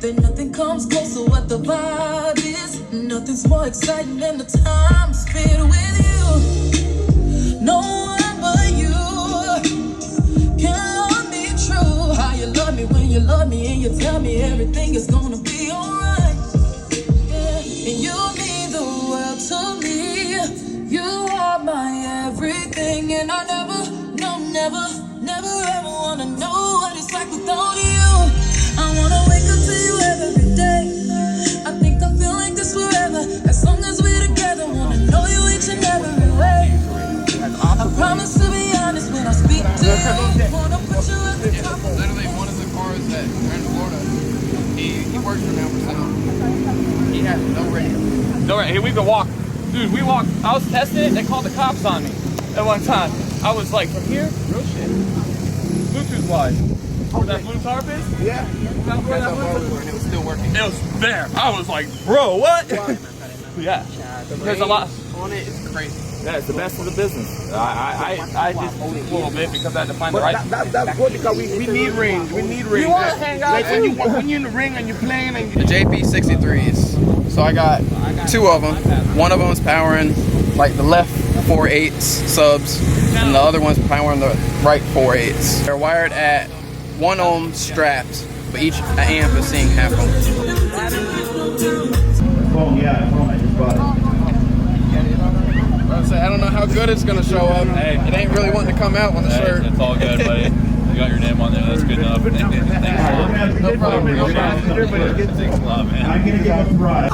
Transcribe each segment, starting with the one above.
Then nothing comes close to what the vibe is. Nothing's more exciting than the time spent with you. No one but you can love me true. How you love me when you love me and you tell me everything is gonna be alright. Yeah. And you mean the world to me. You are my everything, and I never ever wanna know what it's like without you. I wanna wake up to you every day. I think I feel like this forever. As long as we're together, wanna know you each and every way. I promise to be honest when I speak to you. Wanna put you at the top. Literally one of the cars that are in Florida, he works for now for sale. He has no radio. No radio. Hey, we could walk. Dude, we walked. I was testing it. They called the cops on me at one time. I was like, from here, real shit. Bluetooth wise. Where that blue tarp is? Yeah. Where that blue and it was still working. It was there. I was like, bro, what? Yeah. There's a lot on it. It's crazy. Yeah, it's the best of the business. I just moved a little bit because I had to find the right. That's good because we need range. We need range. You want to hang out? Like when you're in the ring and you're playing and the JP63s. So I got two of them. One of them is powering like the left 4/8 subs, and the other one's powering the right 4/8. They're wired at 1 ohm straps, but each amp is seeing half ohm. Oh yeah, I just bought it. I don't know how good it's gonna show up. Hey, it ain't really wanting to come out on the shirt. It's all good, buddy. You got your name on there. That's good enough. Thanks a lot. No problem. Thanks a lot, man. I'm gonna give up a ride.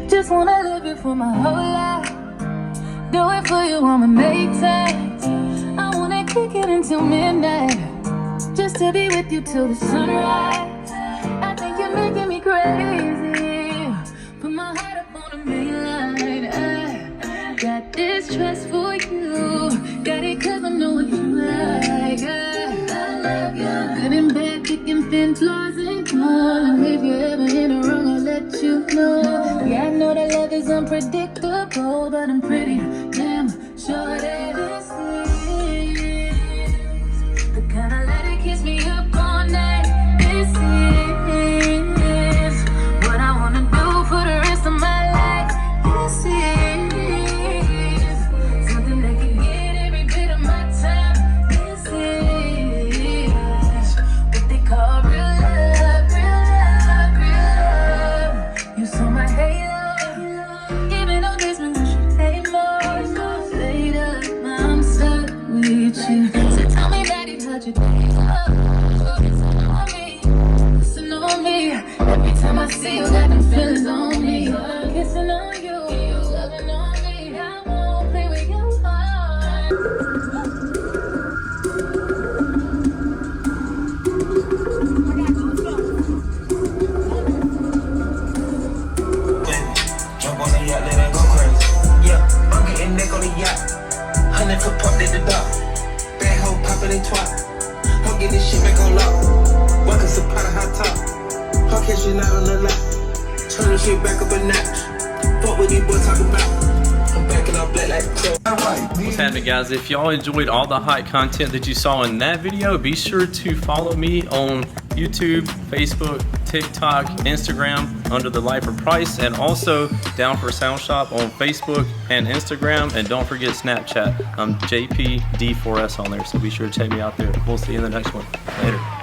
Just wanna live it for my whole life. Do it for you, I'ma make time. I wanna kick it until midnight, just to be with you till the sunrise. I think you're making me crazy. Put my heart up on a main line. I got this trust for you. Got it cause I know what you like. I love you. Good and bad, thick and thin, flaws and all. And if you're ever in a wrong, I'll let you know. Yeah, I know that love is unpredictable, but I'm pretty damn sure that this is the kind of let it kiss me up all night. This is what I wanna do for the rest of my life. This is something that can get every bit of my time. This is what they call real love, real love, real love. You saw my halo, even though this means I should hate more. So later, I'm stuck with you. So tell me that it hurt you. Listen on me. Every time I see you, got them feelings on me. Kissing on you, loving on me. I won't play with your heart. Jump on the yacht, let it go crazy. Yeah, I'm getting neck on the yacht. 100 foot pop at the dock. Bad hoe poppin' and twat. I'll get this shit back on lock. Welcome to pot of hot top. I'll catch you out on the lot. Turn the shit back up a notch. Fuck what these boys talk about. I'm backing up black like Crow. What's happening, guys? If y'all enjoyed all the hot content that you saw in that video, be sure to follow me on YouTube, Facebook, TikTok, Instagram under the Lifer Price, and also Down for Sound Shop on Facebook and Instagram. And don't forget Snapchat. I'm JPD4S on there, so be sure to check me out there. We'll see you in the next one. Later.